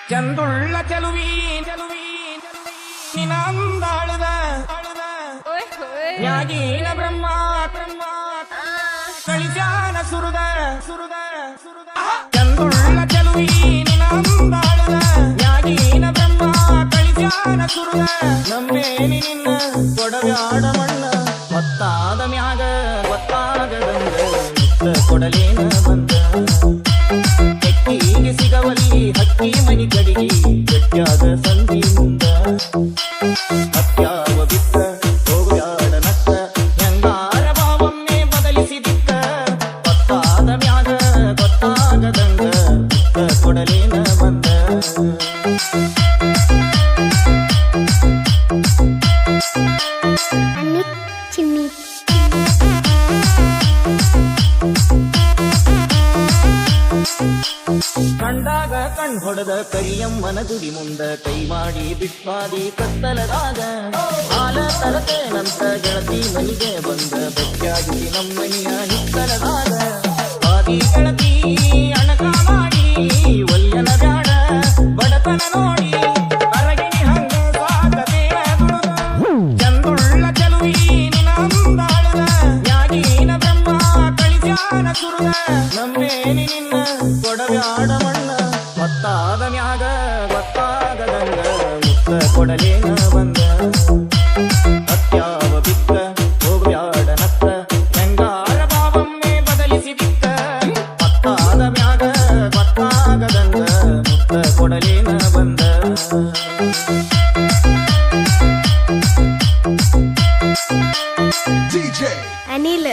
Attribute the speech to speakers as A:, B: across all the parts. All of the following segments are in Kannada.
A: ಚಂದುಳ್ಳ ಚೆಲುವಿ ಚೆಲುವಿ ನಿನಂದಾಳದ ನ್ಯಾಗೀನ ಬ್ರಹ್ಮ ಬ್ರಹ್ಮ ಕಳಿಜಾನ ಸುರುದ ಸುರುದ ಸುರುದ ಚಂದುಳ್ಳ ಚೆಲುವಿ ನಿನಂದಾಳದ ನ್ಯಾಗೀನ ಬ್ರಹ್ಮ ಕಳಿಜಾನ ಸುರುದ ನಂಬೇನಿ ನಿನ್ನ ಕೊಡವ್ಯಾಡ ಮಣ್ಣ ಗೊತ್ತಾದ ಮ್ಯಾಗ ಗೊತ್ತಾಗದಂಗ ಕೊಡಲೇನ ಬಂದ ಹಕ್ಕಿಗೆ ಸಿಗವಲ್ಲಿ ಹಕ್ಕಿ ಮನಿ ಕಡಿಗೆ ಗಟ್ಟಿಯಾದ ಸಂಧಿ ಮುಂದ ಹತ್ಯಾವ ಬಿತ್ತ ಹೋಗ್ಯಾಡ ನಕ್ಕ ಹೆಂಗಾರ ಭಾವನ್ನೇ ಬದಲಿಸಿದಿಕ್ಕ ಗೊತ್ತಾದ ಮ್ಯಾಗ ಗೊತ್ತಾಗದಂಗ ಕೊಡಲೇನ ಬಂದ
B: ಚಿಮ್ಮಿ
A: ಕಂಡಾಗ ಕಣ್ ಹೊಡೆದ ಕರಿಯಮ್ಮನ ಗುಡಿ ಮುಂದ ಕೈ ಮಾಡಿ ಬಿಟ್ವಾದಿ ಕತ್ತಲದಾಗ ಹಾಲ ತರತೇನಂತ ಗೆಳತಿ ಮನಿಗೆ ಬಂದ ಬೆಟ್ಟಾಗಿ ನಮ್ಮನಿಯ ಹಿತ್ತಲದಾಗ ಆದಿ ಗೆಳತಿ ಅಣಕ ಮಾಡಿ ಒಲ್ಯನ ಬ್ಯಾಡ ಬಡತನ ನೋಡಿ ಅರಗಿಣಿ ಹಂಗ ಸಾಕತೇನ ದುಡುದ ಚಂದುಳ್ಳ ಚೆಲುವಿ ನಿನಂದಾಳದ ನ್ಯಾಗೀನ ಬ್ರಹ್ಮ ಕಳಿಸ್ಯಾನ ಸುರುದ ನಂಬೇನಿ ನಿನ್ನ ಕೊಡವ್ಯಾಡ ಮಣ್ಣ ಗೊತ್ತಾದ ಮ್ಯಾಗ ಗೊತ್ತಾಗದಂಗ ಮುತ್ತ ಕೊಡಲೇನ ಬಂದ ಹತ್ಯಾವ ಬಿತ್ತ ಹೋಗ್ಬ್ಯಾಡ ನತ್ತ ಹೆಂಗಾರ ಭಾವನ್ನೇ ಬದಲಿಸಿದಿಕ್ಕ ಗೊತ್ತಾದ ಮ್ಯಾಗ ಗೊತ್ತಾಗದಂಗ ಮುತ್ತ ಕೊಡಲೇನ ಬಂದ
B: ಅನಿಲ್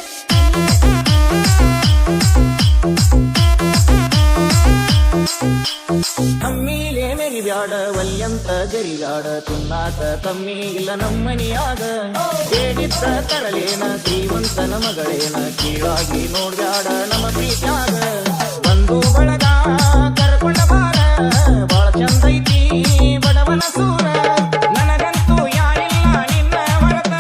A: ತಮ್ಮೀಲೆ ಮೆರಿಬ್ಯಾಡ ವಲ್ಯಂತ ಜರಿಗಾಡ ತಿನ್ನಾಕ ತಮ್ಮಿ ಇಲ್ಲ ನಮ್ಮನಿಯಾಗ ಬೇಡಿದ್ದ ತರಲೇನ ಶ್ರೀಮಂತನ ಮಗಳೇನ ಕೀಳಾಗಿ ನೋಡ್ಬ್ಯಾಡ ನಮ್ಮ ಪ್ರೀತ್ಯಾಗ ಬಂದು ಬಳಗ ಕರ್ಕೊಂಡ ಬಾರ ಬಾಳ ಚಂದೈತಿ ಬಡವನ ಸೂರ ನನಗಂತೂ ಯಾರಿಲ್ಲ ನಿನ್ನ ಹೊರತ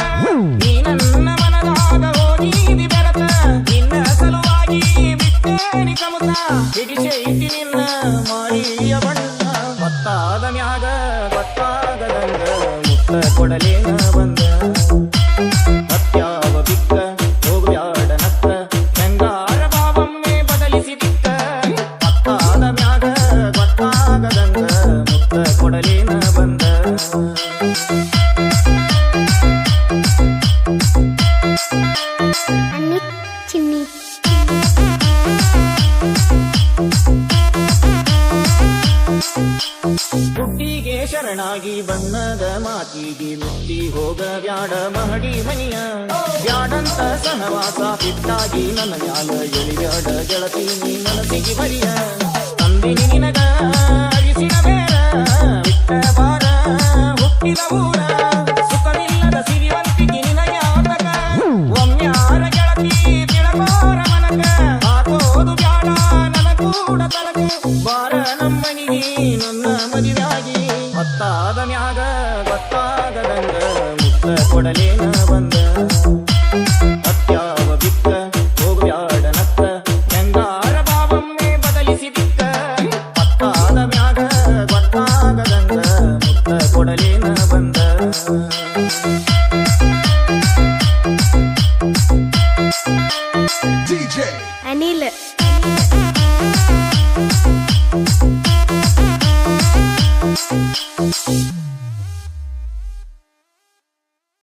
A: ನೀ ನನ್ನ ಮನದಾಗ ಹೋಗಿದಿ ಬೆರತ ನಿನ್ನ ಸಲುವಾಗಿ ಬಿಟ್ಟೇನಿ ಕಮತ ಹಿಡಿಸೈತಿ ನಿನ್ನ ಮಾರಿಯ ಬಣ್ಣ ಗೊತ್ತಾದ ಮ್ಯಾಗ ಗೊತ್ತಾಗದಂಗ ಮುತ್ತ ಕೊಡಲೇನ ಬಂದ ಹತ್ಯಾವ ಬಿಕ್ಕ ಹೋಗ್ಬ್ಯಾಡ ನತ್ತ ಹೆಂಗಾರ ಭಾವನ್ನೇ ಬದಲಿಸಿದಿಕ್ಕ ಗೊತ್ತಾದ ಮ್ಯಾಗ ಗೊತ್ತಾಗದಂಗ ಮುತ್ತ ಕೊಡಲೇನ ಬಂದ
B: ಚಿಮ್ಮಿ
A: ಹುಟ್ಟಿಗೆ ಶರಣಾಗಿ ಬಣ್ಣದ ಮಾತಿಗೆ ಮುಟ್ಟಿ ಹೋಗ ಬ್ಯಾಡ ಮಹಡಿ ಮನಿಯ ಬ್ಯಾಡಂತ ಸಹವಾಸ ಬಿಟ್ಟಾಗಿ ನನ್ನ ಮ್ಯಾಲ ಎಳಿಬ್ಯಾಡ ಗೆಳತಿ ನೀ ಮನಸ್ಸಿಗೆ ಬರಿಯ ತಂದಿನಿ ನಿನಗ ಅಳಿಸಿನ ಬೇರ ಬಿಟ್ಟ ಬಾರ ಹುಟ್ಟಿದ ಊರ ಸುಖವಿಲ್ಲದ ಸಿರಿವಂತಿಗೆ ನಿನಗ್ಯಾತಕ ಒಮ್ಮ್ಯಾರ ಗೆಳತಿ ತಿಳಕೋರ ಮನಕ ಹಾಕೋದು ಬ್ಯಾಡ ನನ್ನ ಕೂಡ ತಲಕ ಬಾರ ನಮ್ಮನಿಗೆ ನನ್ನ ಮದುವೆಯಾಗಿ ಗೊತ್ತಾದ ಮ್ಯಾಗ ಗೊತ್ತಾಗದಂಗ ಮುತ್ತ ಕೊಡಲೇನ ಬಂದ ಹತ್ಯಾವ ಬಿತ್ತ ಹೋಗ್ಬ್ಯಾಡ ನತ್ತ ಹೆಂಗಾರ ಭಾವನ್ನೇ ಬದಲಿಸಿದಿಕ್ಕ ಗೊತ್ತಾದ ಮ್ಯಾಗ ಗೊತ್ತಾಗದಂಗ ಮುತ್ತ ಕೊಡಲೇನ ಬಂದ
B: ಅನಿಲ್